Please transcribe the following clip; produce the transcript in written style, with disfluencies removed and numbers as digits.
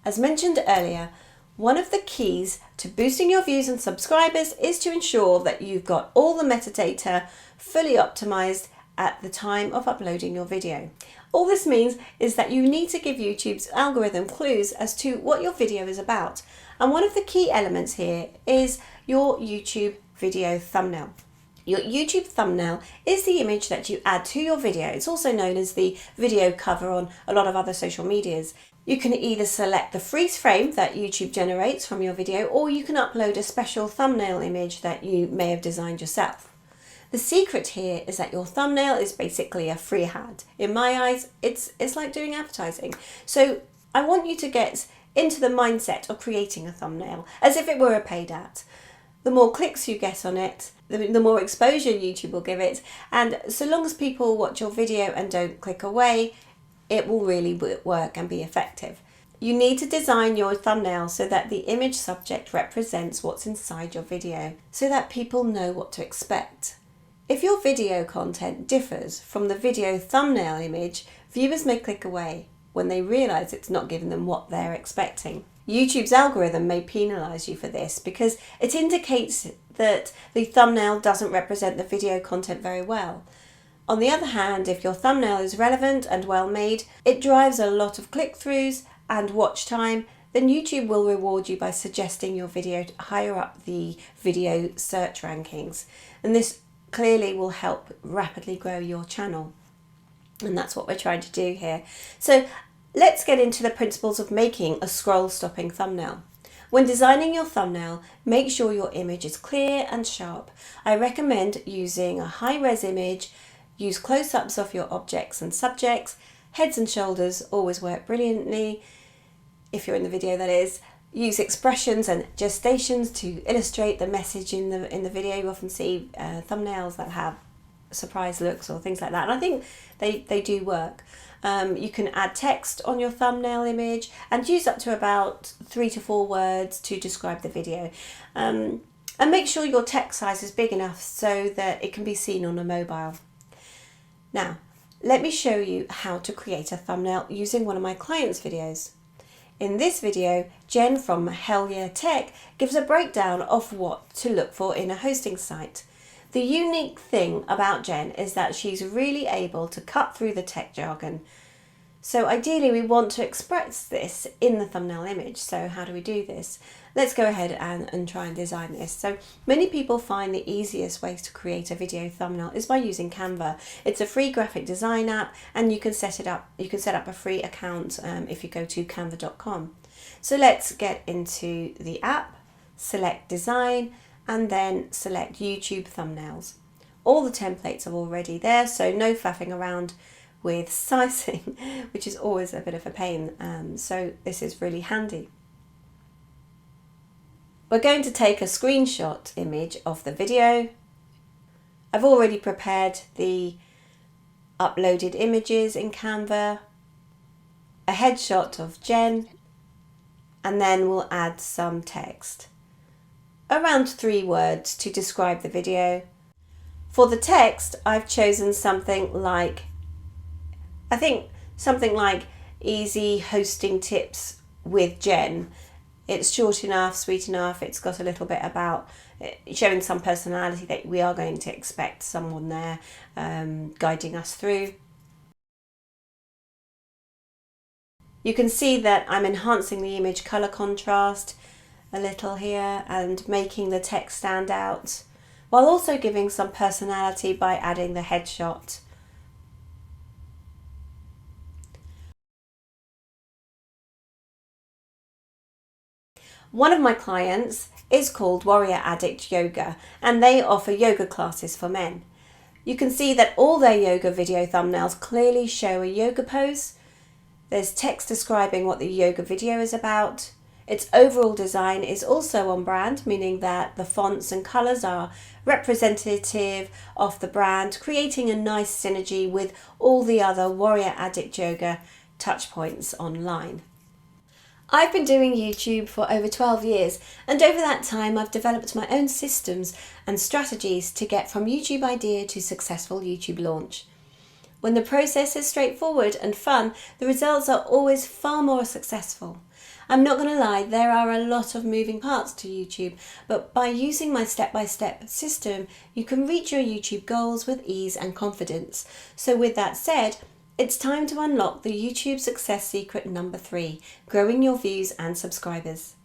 As mentioned earlier, one of the keys to boosting your views and subscribers is to ensure that you've got all the metadata fully optimized at the time of uploading your video. All this means is that you need to give YouTube's algorithm clues as to what your video is about. And one of the key elements here is your YouTube video thumbnail. Your YouTube thumbnail is the image that you add to your video. It's also known as the video cover on a lot of other social medias. You can either select the freeze frame that YouTube generates from your video, or you can upload a special thumbnail image that you may have designed yourself. The secret here is that your thumbnail is basically a free ad. In my eyes, it's like doing advertising. So I want you to get into the mindset of creating a thumbnail as if it were a paid ad. The more clicks you get on it, the more exposure YouTube will give it, and so long as people watch your video and don't click away, it will really work and be effective. You need to design your thumbnail so that the image subject represents what's inside your video, so that people know what to expect. If your video content differs from the video thumbnail image, viewers may click away when they realise it's not giving them what they're expecting. YouTube's algorithm may penalise you for this because it indicates that the thumbnail doesn't represent the video content very well. On the other hand, if your thumbnail is relevant and well made, it drives a lot of click-throughs and watch time, then YouTube will reward you by suggesting your video higher up the video search rankings. And this clearly will help rapidly grow your channel. And that's what we're trying to do here. So let's get into the principles of making a scroll-stopping thumbnail. When designing your thumbnail, make sure your image is clear and sharp. I recommend using a high-res image. Use close-ups of your objects and subjects. Heads and shoulders always work brilliantly, if you're in the video that is. Use expressions and gestations to illustrate the message in the video. You often see thumbnails that have surprise looks or things like that, and I think they do work. You can add text on your thumbnail image and use up to about 3 to 4 words to describe the video. And make sure your text size is big enough so that it can be seen on a mobile. Now, let me show you how to create a thumbnail using one of my clients' videos. In this video, Jen from Hell Yeah Tech gives a breakdown of what to look for in a hosting site. The unique thing about Jen is that she's really able to cut through the tech jargon. So ideally we want to express this in the thumbnail image. So how do we do this? Let's go ahead and try and design this. So many people find the easiest way to create a video thumbnail is by using Canva. It's a free graphic design app, and you can set it up. You can set up a free account if you go to canva.com. So let's get into the app, select design, and then select YouTube thumbnails. All the templates are already there, so no faffing around with sizing, which is always a bit of a pain. So this is really handy. We're going to take a screenshot image of the video. I've already prepared the uploaded images in Canva, a headshot of Jen, and then we'll add some text. Around 3 words to describe the video. For the text, I've chosen something like, easy hosting tips with Jen. It's short enough, sweet enough. It's got a little bit about showing some personality that we are going to expect someone there guiding us through. You can see that I'm enhancing the image color contrast a little here and making the text stand out, while also giving some personality by adding the headshot. One of my clients is called Warrior Addict Yoga, and they offer yoga classes for men. You can see that all their yoga video thumbnails clearly show a yoga pose. There's text describing what the yoga video is about. Its overall design is also on brand, meaning that the fonts and colours are representative of the brand, creating a nice synergy with all the other Warrior Addict Yoga touchpoints online. I've been doing YouTube for over 12 years, and over that time I've developed my own systems and strategies to get from YouTube idea to successful YouTube launch. When the process is straightforward and fun, the results are always far more successful. I'm not going to lie, there are a lot of moving parts to YouTube, but by using my step-by-step system, you can reach your YouTube goals with ease and confidence. So with that said, it's time to unlock the YouTube success secret number 3, growing your views and subscribers.